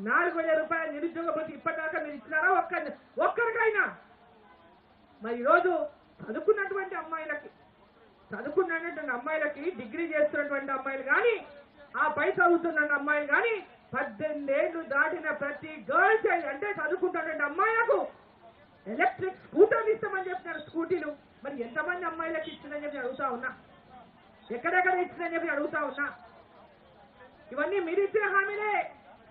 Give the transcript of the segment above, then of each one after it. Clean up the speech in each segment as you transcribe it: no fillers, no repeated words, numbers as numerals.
4,000 రూపాయల నిరుద్యోగ భృతి ఇప్పటిదాకా మీరు ఇచ్చినారా? ఒక్కరికైనా? మరి ఈరోజు చదువుకున్నటువంటి అమ్మాయిలకి డిగ్రీ చేస్తున్నటువంటి అమ్మాయిలు కానీ, ఆ పై చదువుతున్న అమ్మాయిలు కానీ 18 ఏళ్లు దాటిన ప్రతి గర్ల్ చైల్డ్ అంటే చదువుకుంటున్నటువంటి అమ్మాయిలకు ఎలక్ట్రిక్ స్కూటర్లు ఇస్తామని చెప్తున్నారు, స్కూటీలు. మరి ఎంతమంది అమ్మాయిలకు ఇచ్చిందని చెప్పి అడుగుతా ఉన్నా, ఎక్కడెక్కడ ఇచ్చిందని చెప్పి అడుగుతా ఉన్నా. ఇవన్నీ మీరు ఇచ్చిన హామీలే.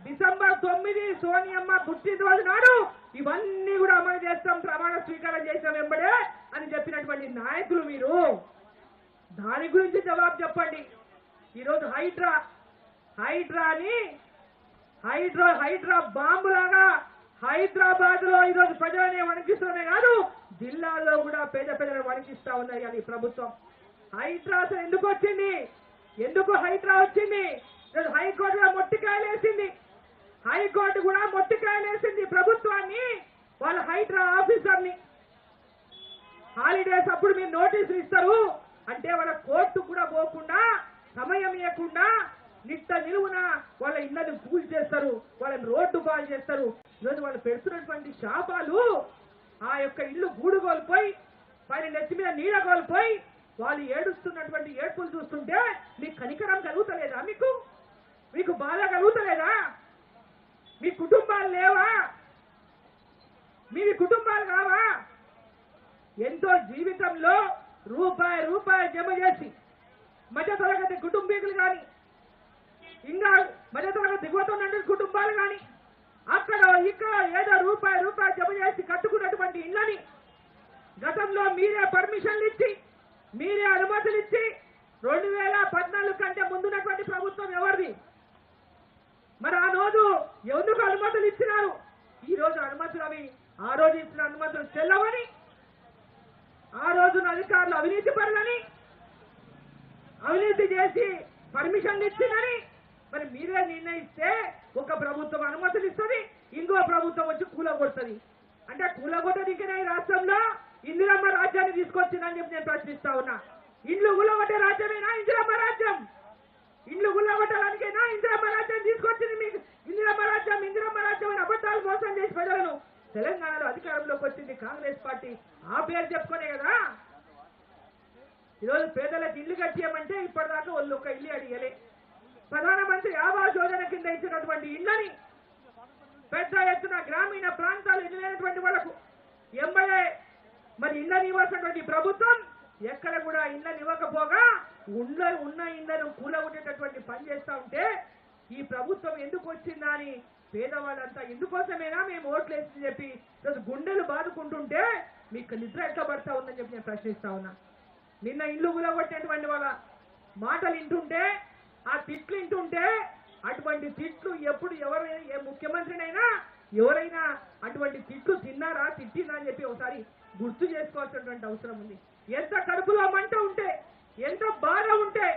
డిసెంబర్ 9 సోనియమ్మ పుట్టినరోజు నాడు ఇవన్నీ కూడా అమలు చేస్తాం, ప్రమాణ స్వీకారం చేసాం వెంబడే అని చెప్పినటువంటి నాయకులు మీరు. దాని గురించి జవాబు చెప్పండి. ఈరోజు హైడ్రా బాంబులాగా హైదరాబాద్ లో ఈరోజు ప్రజలనే వణికిస్తూనే కాదు, జిల్లాల్లో కూడా పేద ప్రజలను వణికిస్తా ఉన్నాయి అది ప్రభుత్వం. హైడ్రా అసలు ఎందుకు వచ్చింది? ఎందుకు హైడ్రా వచ్చింది? హైకోర్టు కూడా మొట్టికాయలేసింది ప్రభుత్వాన్ని, వాళ్ళ హైడ్రా ఆఫీసర్ని. హాలిడేస్ అప్పుడు మీరు నోటీసులు ఇస్తారు అంటే వాళ్ళ కోర్టు కూడా పోకుండా, సమయం ఇవ్వకుండా నిట్ట నిలువున వాళ్ళ ఇళ్లను కూల్ చేస్తారు, వాళ్ళని రోడ్డు బాగు చేస్తారు. ఈరోజు వాళ్ళు పెడుతున్నటువంటి శాపాలు, ఆ యొక్క ఇల్లు గూడు కోల్పోయి పైన నెత్తి మీద నీడ కోల్పోయి వాళ్ళు ఏడుస్తున్నటువంటి ఏడ్పులు చూస్తుంటే మీకు కనికరం కలుగుతలేదా? మీకు బాధ కలుగుతలేదా? మీ కుటుంబాలు లేవా? మీవి కుటుంబాలు కావా? ఎంతో జీవితంలో రూపాయి జమ చేసి మధ్యతరగతి కుటుంబీకులు కానీ, ఇంకా మధ్యతరగతి దిగువతున్న కుటుంబాలు కానీ అక్కడ ఇక్కడ ఏదో రూపాయి జమ చేసి కట్టుకున్నటువంటి ఇళ్ళని గతంలో మీరే పర్మిషన్లు ఇచ్చి, మీరే అనుమతులు ఇచ్చి 2014 కంటే ముందున్నటువంటి ప్రభుత్వం ఎవరిది? మరి ఆ రోజు ఎందుకు అనుమతులు ఇచ్చినారు? ఈ రోజు అనుమతులు ఆ రోజు ఇచ్చిన అనుమతులు చెల్లవని, ఆ రోజున అధికారులు అవినీతి పరులని, అవినీతి చేసి పర్మిషన్లు ఇచ్చిందని మరి మీరే నిర్ణయిస్తే ఒక ప్రభుత్వం అనుమతులు ఇస్తుంది, ఇంకో ప్రభుత్వం వచ్చి కూలగొడుతుంది. అంటే కూలగొట్టడానికైనా ఈ రాష్ట్రంలో ఇందిరమ్మ రాజ్యాన్ని తీసుకొచ్చిందని చెప్పి నేను ప్రశ్నిస్తా ఉన్నా. ఇండ్లు కూలగొట్టే రాజ్యమేనా ఇందిరమ్మ రాజ్యం? ఇండ్లు గుల్లగొట్టడానికైనా ఇందిరమ్మ రాజ్యం తీసుకొచ్చింది మీకు. ఇందిరమ్మ రాజ్యం అని అబద్ధాలు మోసం చేసి ప్రజలను తెలంగాణలో అధికారంలోకి వచ్చింది కాంగ్రెస్ పార్టీ. ఆ పేరు చెప్పుకునే కదా ఈరోజు పేదలకు ఇల్లు కట్టియమంటే ఇప్పటిదాకా వాళ్ళు ఒక ఇల్లు అడిగలే. ప్రధానమంత్రి ఆవాస్ యోజన కింద ఇచ్చినటువంటి ఇళ్ళని పెద్ద ఎత్తున గ్రామీణ ప్రాంతాలు ఇల్లు లేనటువంటి వాళ్లకు ఎంబడే మరి ఇళ్ళని ఇవ్వాల్సినటువంటి ప్రభుత్వం ఎక్కడ కూడా ఇళ్ళని ఇవ్వకపోగా ఉన్న ఇళ్లను కూలగొట్టేటటువంటి పని చేస్తా ఉంటే ఈ ప్రభుత్వం ఎందుకు వచ్చిందా అని పేదవాళ్ళంతా ఇందుకోసమేనా మేము ఓట్లు వేసి చెప్పి ఈరోజు గుండెలు బాదుకుంటుంటే మీకు నిద్ర ఎట్లా పడతా ఉందని చెప్పి నేను ప్రశ్నిస్తా ఉన్నా. నిన్న ఇల్లు కూలగొట్టేటువంటి వాళ్ళ మాటలు వింటుంటే, ఆ తిట్లు వింటుంటే, అటువంటి తిట్లు ఎప్పుడు ఎవరైనా ఏ ముఖ్యమంత్రినైనా ఎవరైనా అటువంటి తిట్లు తిన్నారా తిట్టినా అని చెప్పి ఒకసారి గుర్తు చేసుకోవాల్సినటువంటి అవసరం ఉంది. ఎంత కడుపులో మంట ఉంటే, ఎంత బాధ ఉంటే,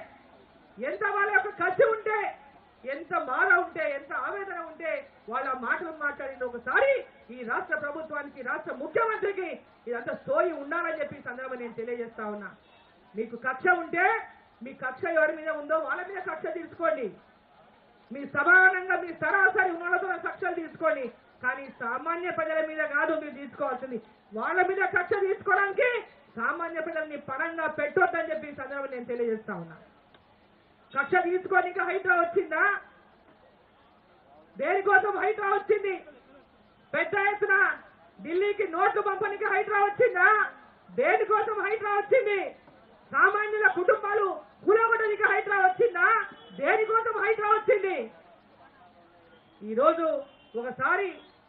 ఎంత వాళ్ళ యొక్క కసి ఉంటే, ఎంత బాధ ఉంటే, ఎంత ఆవేదన ఉంటే వాళ్ళ మాటలు మాట్లాడిన ఒకసారి ఈ రాష్ట్ర ప్రభుత్వానికి, రాష్ట్ర ముఖ్యమంత్రికి ఇదంతా సోయి ఉండాలని చెప్పి సందర్భంగా నేను తెలియజేస్తా ఉన్నా. మీకు కక్ష ఉంటే మీ కక్ష ఎవరి మీద ఉందో వాళ్ళ మీద కక్ష తీసుకోండి. మీ సమానంగా మీ సరాసరి ఉన్నతో కక్షలు తీసుకోండి. కానీ సామాన్య ప్రజల మీద కాదు మీరు తీసుకోవాల్సింది. వాళ్ళ మీద కక్ష తీసుకోవడానికి సామాన్య ప్రజల్ని పరంగా పెట్టొద్దని చెప్పి ఈ సందర్భంగా నేను తెలియజేస్తా ఉన్నా. కక్ష తీసుకోనికి హైడ్రా వచ్చిందా? దేనికోసం హైడ్రా వచ్చింది? పెద్ద ఎత్తున ఢిల్లీకి నోట్లు పంపడానికి హైడ్రా వచ్చిందా? దేనికోసం హైడ్రా వచ్చింది? సామాన్యుల కుటుంబాలు కూలగొట్టడానికి హైడ్రా వచ్చిందా? దేనికోసం హైడ్రా వచ్చింది? ఈరోజు ఒకసారి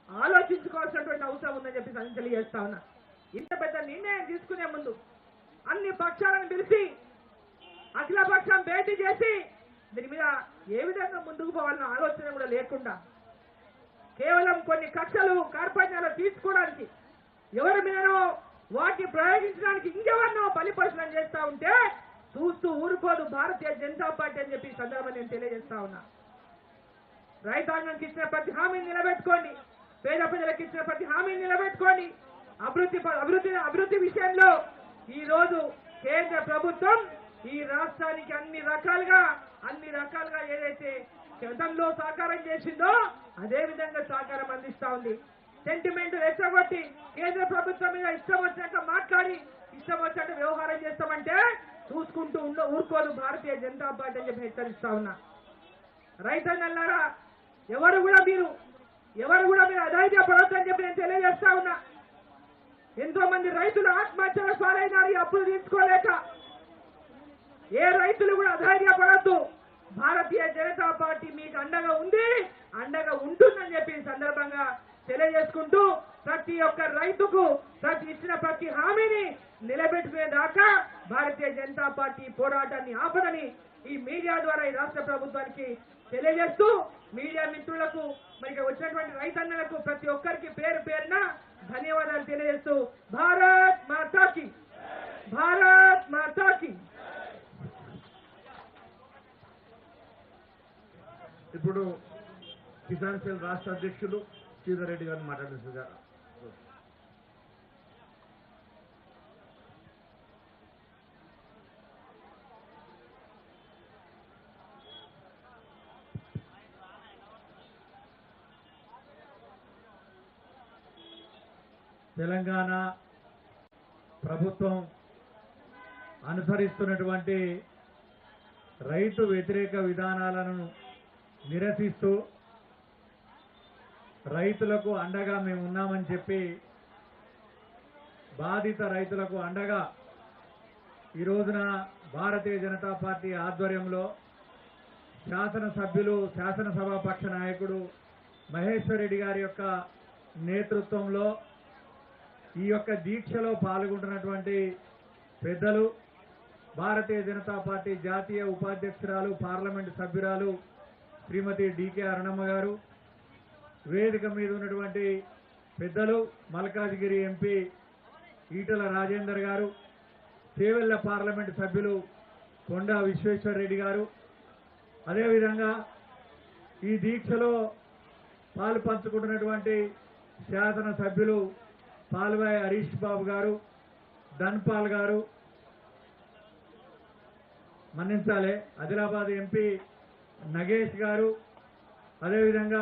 ఆలోచించుకోవాల్సినటువంటి అవసరం ఉందని చెప్పి తెలియజేస్తా ఉన్నా. ఇంత పెద్ద నిర్ణయం తీసుకునే ముందు అన్ని పక్షాలను పిలిచి అఖిలపక్షం భేటీ చేసి దీని మీద ఏ విధంగా ముందుకు పోవాలన్న ఆలోచన కూడా లేకుండా కేవలం కొన్ని కక్షలు కార్పణ్యాలు తీసుకోవడానికి ఎవరి మీదనో వాటిని ప్రయోగించడానికి ఇంకెవరినో బలిపరుషణం చేస్తా ఉంటే చూస్తూ ఊరుకోదు భారతీయ జనతా పార్టీ అని చెప్పి సందర్భంగా నేను తెలియజేస్తా ఉన్నా. రైతాంగానికి ఇచ్చిన ప్రతి హామీని నిలబెట్టుకోండి, పేద ప్రజలకు ఇచ్చిన ప్రతి హామీని నిలబెట్టుకోండి. అభివృద్ధి విషయంలో ఈ రోజు కేంద్ర ప్రభుత్వం ఈ రాష్ట్రానికి అన్ని రకాలుగా ఏదైతే గతంలో సాకారం చేసిందో అదే విధంగా సహకారం అందిస్తా ఉంది. సెంటిమెంట్ రెచ్చగొట్టి కేంద్ర ప్రభుత్వం మీద ఇష్టం వచ్చినట్టు మాట్లాడి ఇష్టం వచ్చినట్టు వ్యవహారం చేస్తామంటే చూసుకుంటూ ఊరుకోదు భారతీయ జనతా పార్టీ అని చెప్పి హెచ్చరిస్తా ఉన్నా. రైతన్నలారా ఎవరు కూడా మీరు అధైర్య పడొద్దని చెప్పి నేను తెలియజేస్తా ఉన్నా. ఎంతో మంది రైతులు ఆత్మహత్యల పాలైనారు ఈ అప్పులు తీసుకోలేక. ఏ రైతులు కూడా అధైర్యపడద్దు. భారతీయ జనతా పార్టీ మీకు అండగా ఉంది, అండగా ఉంటుందని చెప్పి ఈ సందర్భంగా తెలియజేసుకుంటూ ప్రతి ఒక్క రైతుకు ఇచ్చిన ప్రతి హామీని నిలబెట్టుకునేదాకా భారతీయ జనతా పార్టీ పోరాటాన్ని ఆపదని ఈ మీడియా ద్వారా ఈ రాష్ట్ర ప్రభుత్వానికి తెలియజేస్తూ మీడియా మిత్రులకు మరి వచ్చినటువంటి రైతన్నలకు ప్రతి ఒక్కరికి పేరు పేరున ధన్యవాదాలు తెలియజేస్తూ భారత్ మాతాకి భారత్ మాతాకి. ఇప్పుడు కిసాన్ సెల్ రాష్ట్ర అధ్యక్షులు శ్రీధర్ రెడ్డి గారిని మాట్లాడుతున్నారు. తెలంగాణ ప్రభుత్వం అనుసరిస్తున్నటువంటి రైతు వ్యతిరేక విధానాలను నిరసిస్తూ రైతులకు అండగా మేము ఉన్నామని చెప్పి బాధిత రైతులకు అండగా ఈ రోజున భారతీయ జనతా పార్టీ ఆధ్వర్యంలో శాసనసభ్యులు శాసనసభాపక్ష నాయకుడు మహేశ్వర్ రెడ్డి గారి యొక్క నేతృత్వంలో ఈ యొక్క దీక్షలో పాల్గొంటున్నటువంటి పెద్దలు భారతీయ జనతా పార్టీ జాతీయ ఉపాధ్యక్షురాలు పార్లమెంటు సభ్యురాలు శ్రీమతి డికే అరుణమ్మ గారు, వేదిక మీద ఉన్నటువంటి పెద్దలు మల్కాజ్గిరి ఎంపీ ఈటల రాజేందర్ గారు, చేవెళ్ల పార్లమెంటు సభ్యులు కొండా విశ్వేశ్వర్ రెడ్డి గారు, అదేవిధంగా ఈ దీక్షలో పాలు పంచుకుంటున్నటువంటి శాసనసభ్యులు పాల్వాయి హరీష్ బాబు గారు, ధన్పాల్ గారు, మన్నించాలే ఆదిలాబాద్ ఎంపీ నగేష్ గారు, అదేవిధంగా